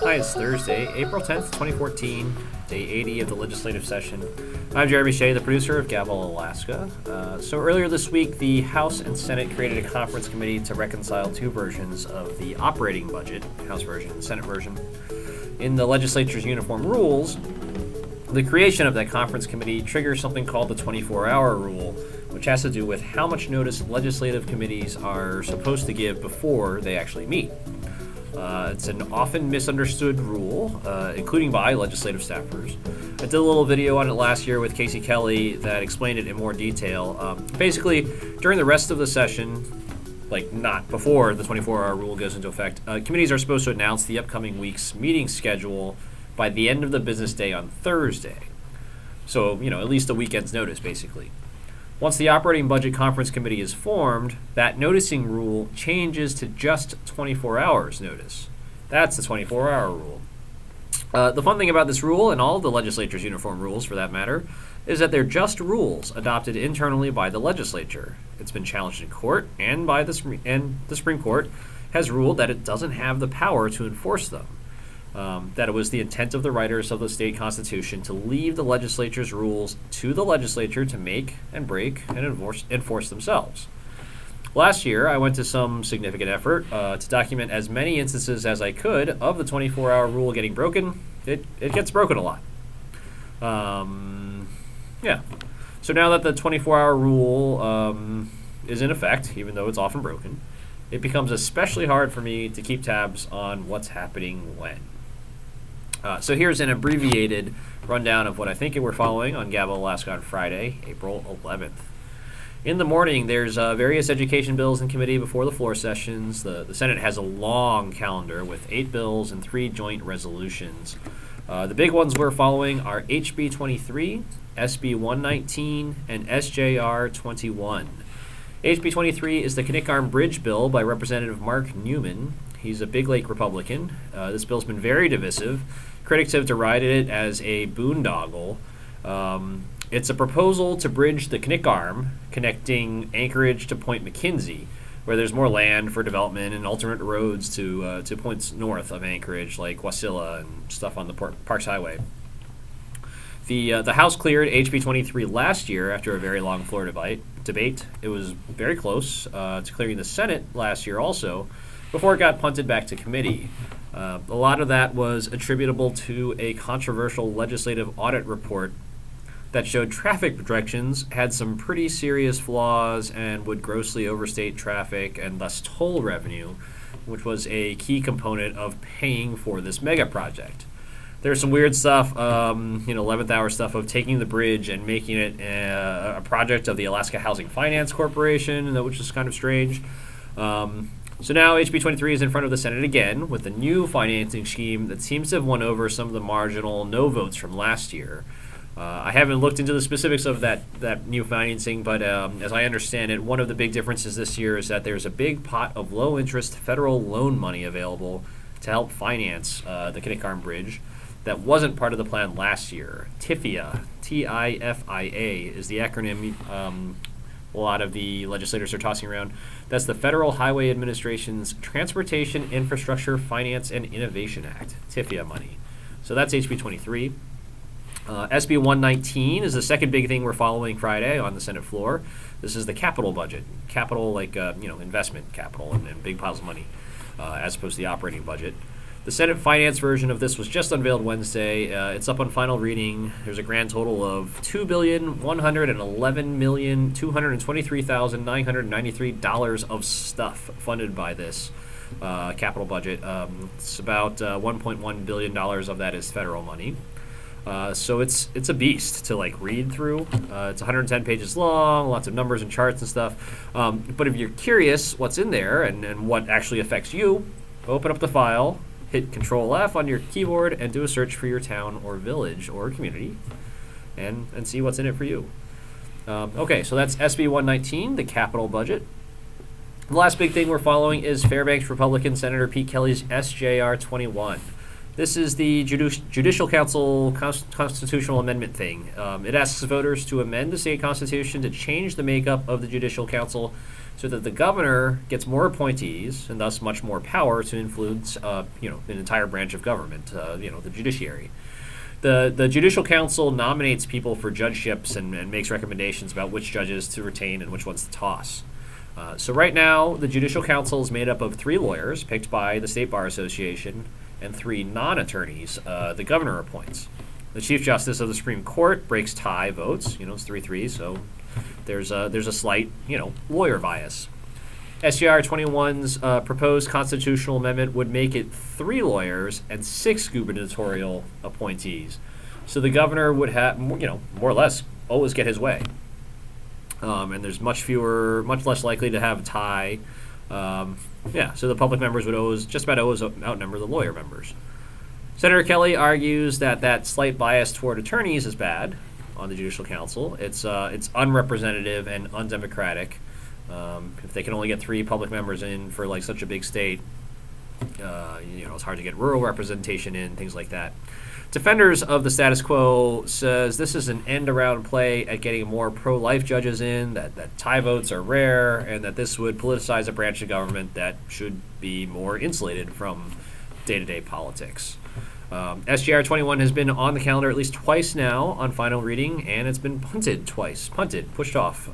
Hi, it's Thursday, April 10th, 2014, day 80 of the legislative session. I'm Jeremy Shea, the producer of Gavel, Alaska. So earlier this week, the House and Senate created a conference committee to reconcile two versions of the operating budget, House version and Senate version. In the legislature's uniform rules, the creation of that conference committee triggers something called the 24-hour rule, which has to do with how much notice legislative committees are supposed to give before they actually meet. It's an often misunderstood rule, including by legislative staffers. I did a little video on it last year with Casey Kelly that explained it in more detail. Basically, during the rest of the session, like not before the 24-hour rule goes into effect, committees are supposed to announce the upcoming week's meeting schedule by the end of the business day on Thursday. So, at least a weekend's notice, basically. Once the operating budget conference committee is formed, that noticing rule changes to just 24 hours notice. That's the 24-hour rule. The fun thing about this rule, and all of the legislature's uniform rules for that matter, is that they're just rules adopted internally by the legislature. It's been challenged in court, and the Supreme Court has ruled that it doesn't have the power to enforce them. That it was the intent of the writers of the state constitution to leave the legislature's rules to the legislature to make and break and enforce themselves. Last year, I went to some significant effort to document as many instances as I could of the 24-hour rule getting broken. It gets broken a lot. So now that the 24-hour rule is in effect, even though it's often broken, it becomes especially hard for me to keep tabs on what's happening when. So here's an abbreviated rundown of what I think we're following on Gavel, Alaska on Friday, April 11th. In the morning, there's various education bills in committee before the floor sessions. The Senate has a long calendar with 8 bills and 3 joint resolutions. The big ones we're following are HB 23, SB 119, and SJR 21. HB 23 is the Knik Bridge bill by Representative Mark Neuman. He's a Big Lake Republican. This bill's been very divisive. Critics have derided it as a boondoggle. It's a proposal to bridge the Knik Arm, connecting Anchorage to Point McKenzie, where there's more land for development and alternate roads to points north of Anchorage, like Wasilla and stuff on the Parks Highway. The House cleared HB 23 last year after a very long floor debate. It was very close to clearing the Senate last year also, before it got punted back to committee. A lot of that was attributable to a controversial legislative audit report that showed traffic projections had some pretty serious flaws and would grossly overstate traffic and thus toll revenue, which was a key component of paying for this mega project. There's some weird stuff, 11th hour stuff of taking the bridge and making it a project of the Alaska Housing Finance Corporation, which is kind of strange. So now HB 23 is in front of the Senate again with a new financing scheme that seems to have won over some of the marginal no votes from last year. I haven't looked into the specifics of that new financing, but as I understand it, one of the big differences this year is that there's a big pot of low-interest federal loan money available to help finance the Knik Bridge that wasn't part of the plan last year. TIFIA, T-I-F-I-A, is the acronym a lot of the legislators are tossing around. That's the Federal Highway Administration's Transportation Infrastructure Finance and Innovation Act, TIFIA money. So that's HB 23. SB 119 is the second big thing we're following Friday on the Senate floor. This is the capital budget. Capital, like investment capital and big piles of money, as opposed to the operating budget. The Senate finance version of this was just unveiled Wednesday. It's up on final reading. There's a grand total of $2,111,223,993 of stuff funded by this capital budget. It's about $1.1 billion of that is federal money. So it's a beast to read through. It's 110 pages long, lots of numbers and charts and stuff. But if you're curious what's in there and what actually affects you, open up the file, hit Control F on your keyboard, and do a search for your town or village or community, and see what's in it for you. Okay, so that's SB 119, the capital budget. The last big thing we're following is Fairbanks Republican Senator Pete Kelly's SJR 21. This is the Judicial Council constitutional amendment thing. It asks voters to amend the state constitution to change the makeup of the Judicial Council so that the governor gets more appointees and thus much more power to influence, an entire branch of government, the judiciary. The Judicial Council nominates people for judgeships and makes recommendations about which judges to retain and which ones to toss. So right now, the Judicial Council is made up of 3 lawyers picked by the State Bar Association and 3 non-attorneys the governor appoints. The Chief Justice of the Supreme Court breaks tie votes. It's 3-3, so there's a slight, lawyer bias. SJR 21's proposed constitutional amendment would make it 3 lawyers and 6 gubernatorial appointees. So the governor would have, more or less, always get his way. And there's much less likely to have a tie. So the public members would just about always outnumber the lawyer members. Senator Kelly argues that slight bias toward attorneys is bad on the Judicial Council. It's unrepresentative and undemocratic. If they can only get 3 public members in for such a big state, it's hard to get rural representation in, things like that. Defenders of the status quo says this is an end-around play at getting more pro-life judges in, that tie votes are rare, and that this would politicize a branch of government that should be more insulated from day-to-day politics. SJR 21 has been on the calendar at least twice now on final reading, and it's been pushed off.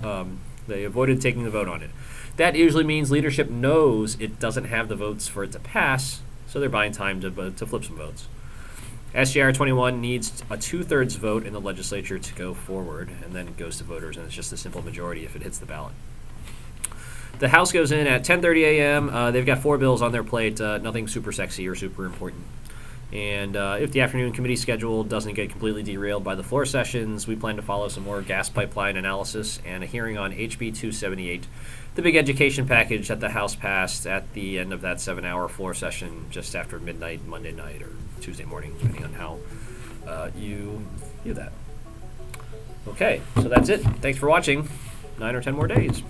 They avoided taking the vote on it. That usually means leadership knows it doesn't have the votes for it to pass, so they're buying time to flip some votes. SJR 21 needs a 2/3 vote in the legislature to go forward, and then it goes to voters, and it's just a simple majority if it hits the ballot. The House goes in at 10:30 a.m. They've got 4 bills on their plate, nothing super sexy or super important. And if the afternoon committee schedule doesn't get completely derailed by the floor sessions, we plan to follow some more gas pipeline analysis and a hearing on HB 278, the big education package that the House passed at the end of that 7-hour floor session just after midnight, Monday night or Tuesday morning, depending on how you view that. Okay, so that's it. Thanks for watching. 9 or 10 more days.